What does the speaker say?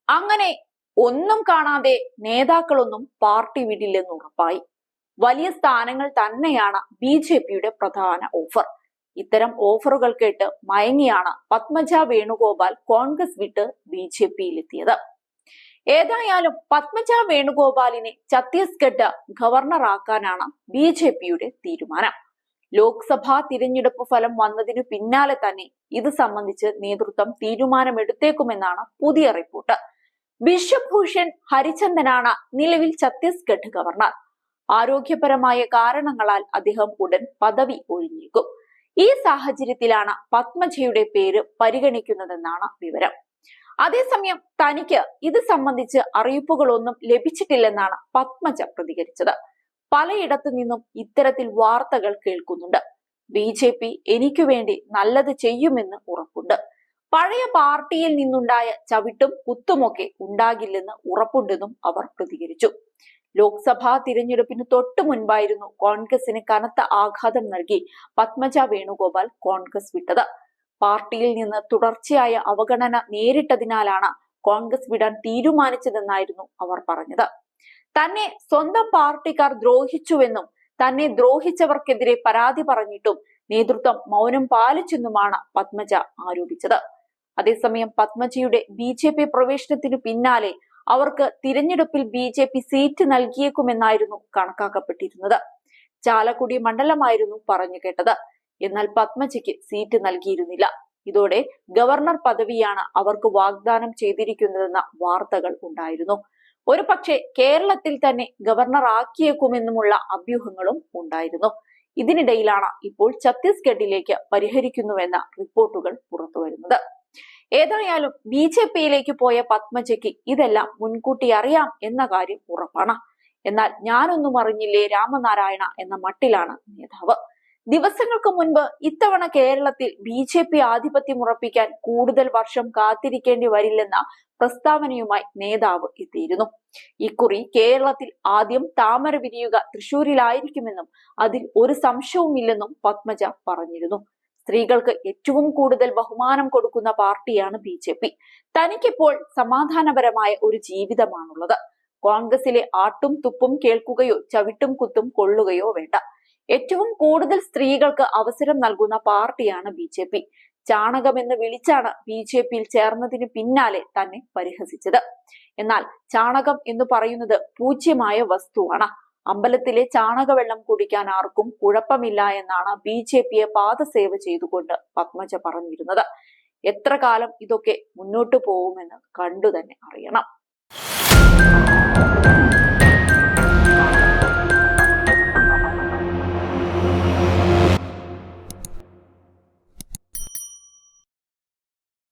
അങ്ങനെ ഒന്നും കാണാതെ നേതാക്കളൊന്നും പാർട്ടി വിടില്ലെന്ന് ഉറപ്പായി. വലിയ സ്ഥാനങ്ങൾ തന്നെയാണ് BJPയുടെ പ്രധാന ഓഫർ. ഇത്തരം ഓഫറുകൾ കേട്ട് മയങ്ങിയാണ് പത്മജ വേണുഗോപാൽ കോൺഗ്രസ് വിട്ട് BJPയിലെത്തിയത്. ഏതായാലും പത്മജ വേണുഗോപാലിനെ ഛത്തീസ്ഗഡ് ഗവർണറാക്കാനാണ് BJPയുടെ തീരുമാനം. ലോക്സഭാ തിരഞ്ഞെടുപ്പ് ഫലം വന്നതിനു പിന്നാലെ തന്നെ ഇത് സംബന്ധിച്ച് നേതൃത്വം തീരുമാനമെടുത്തേക്കുമെന്നാണ് പുതിയ റിപ്പോർട്ട്. ബിശ്വഭൂഷൺ ഭൂഷൺ ഹരിചന്ദനാണ് നിലവിൽ ഛത്തീസ്ഗഡ് ഗവർണർ. ആരോഗ്യപരമായ കാരണങ്ങളാൽ അദ്ദേഹം ഉടൻ പദവി ഒഴിഞ്ഞേക്കും. ഈ സാഹചര്യത്തിലാണ് പത്മജയുടെ പേര് പരിഗണിക്കുന്നതെന്നാണ് വിവരം. അതേസമയം തനിക്ക് ഇത് സംബന്ധിച്ച് അറിയിപ്പുകളൊന്നും ലഭിച്ചിട്ടില്ലെന്നാണ് പത്മജ പ്രതികരിച്ചത്. പലയിടത്തു നിന്നും ഇത്തരത്തിൽ വാർത്തകൾ കേൾക്കുന്നുണ്ട്. BJP എനിക്കു വേണ്ടി നല്ലത് ചെയ്യുമെന്ന് ഉറപ്പുണ്ട്. പഴയ പാർട്ടിയിൽ നിന്നുണ്ടായ ചവിട്ടും കുത്തുമൊക്കെ ഉണ്ടാകില്ലെന്ന് ഉറപ്പുണ്ടെന്നും അവർ പ്രതികരിച്ചു. ലോക്സഭാ തിരഞ്ഞെടുപ്പിന് തൊട്ടു മുൻപായിരുന്നു കോൺഗ്രസിന് കനത്ത ആഘാതം നൽകി പത്മജ വേണുഗോപാൽ കോൺഗ്രസ് വിട്ടത്. പാർട്ടിയിൽ നിന്ന് തുടർച്ചയായ അവഗണന നേരിട്ടതിനാലാണ് കോൺഗ്രസ് വിടാൻ തീരുമാനിച്ചതെന്നായിരുന്നു അവർ പറഞ്ഞത്. തന്നെ സ്വന്തം പാർട്ടിക്കാർ ദ്രോഹിച്ചുവെന്നും തന്നെ ദ്രോഹിച്ചവർക്കെതിരെ പരാതി പറഞ്ഞിട്ടും നേതൃത്വം മൗനം പാലിച്ചെന്നുമാണ് പത്മജ ആരോപിച്ചത്. അതേസമയം പത്മജയുടെ BJP പ്രവേശനത്തിനു പിന്നാലെ അവർക്ക് തിരഞ്ഞെടുപ്പിൽ BJP സീറ്റ് നൽകിയേക്കുമെന്നായിരുന്നു കണക്കാക്കപ്പെട്ടിരുന്നത്. ചാലക്കുടി മണ്ഡലമായിരുന്നു പറഞ്ഞു കേട്ടത്. എന്നാൽ പത്മജയ്ക്ക് സീറ്റ് നൽകിയിരുന്നില്ല. ഇതോടെ ഗവർണർ പദവിയാണ് അവർക്ക് വാഗ്ദാനം ചെയ്തിരിക്കുന്നതെന്ന വാർത്തകൾ ഉണ്ടായിരുന്നു. ഒരു പക്ഷേ കേരളത്തിൽ തന്നെ ഗവർണർ ആക്കിയേക്കുമെന്നുമുള്ള അഭ്യൂഹങ്ങളും ഉണ്ടായിരുന്നു. ഇതിനിടയിലാണ് ഇപ്പോൾ ഛത്തീസ്ഗഡിലേക്ക് പരിഹരിക്കുന്നുവെന്ന റിപ്പോർട്ടുകൾ പുറത്തുവരുന്നത്. ഏതായാലും BJPയിലേക്ക് പോയ പത്മജയ്ക്ക് ഇതെല്ലാം മുൻകൂട്ടി അറിയാം എന്ന കാര്യം ഉറപ്പാണ്. എന്നാൽ ഞാനൊന്നും അറിഞ്ഞില്ലേ രാമനാരായണ എന്ന മട്ടിലാണ് നേതാവ്. ദിവസങ്ങൾക്ക് മുൻപ് ഇത്തവണ കേരളത്തിൽ BJP ആധിപത്യം ഉറപ്പിക്കാൻ കൂടുതൽ വർഷം കാത്തിരിക്കേണ്ടി വരില്ലെന്ന പ്രസ്താവനയുമായി നേതാവ് എത്തിയിരുന്നു. ഇക്കുറി കേരളത്തിൽ ആദ്യം താമര വിരിയുക തൃശൂരിലായിരിക്കുമെന്നും അതിൽ ഒരു സംശയവുമില്ലെന്നും പത്മജ പറഞ്ഞിരുന്നു. സ്ത്രീകൾക്ക് ഏറ്റവും കൂടുതൽ ബഹുമാനം കൊടുക്കുന്ന പാർട്ടിയാണ് BJP. തനിക്കിപ്പോൾ സമാധാനപരമായ ഒരു ജീവിതമാണുള്ളത്. കോൺഗ്രസിലെ ആട്ടും തുപ്പും കേൾക്കുകയോ ചവിട്ടും കുത്തും കൊള്ളുകയോ വേണ്ട. ഏറ്റവും കൂടുതൽ സ്ത്രീകൾക്ക് അവസരം നൽകുന്ന പാർട്ടിയാണ് BJP. ചാണകമെന്ന് വിളിച്ചാണ് BJPയിൽ ചേർന്നതിന് പിന്നാലെ തന്നെ പരിഹസിച്ചത്. എന്നാൽ ചാണകം എന്ന് പറയുന്നത് പൂജ്യമായ വസ്തുവാണ്. അമ്പലത്തിലെ ചാണകവെള്ളം കുടിക്കാൻ ആർക്കും കുഴപ്പമില്ല എന്നാണ് BJPയെ പാദസേവ ചെയ്തുകൊണ്ട് പത്മജ പറഞ്ഞിരുന്നത്. എത്ര കാലം ഇതൊക്കെ മുന്നോട്ടു പോകുമെന്ന് കണ്ടു തന്നെ അറിയണം.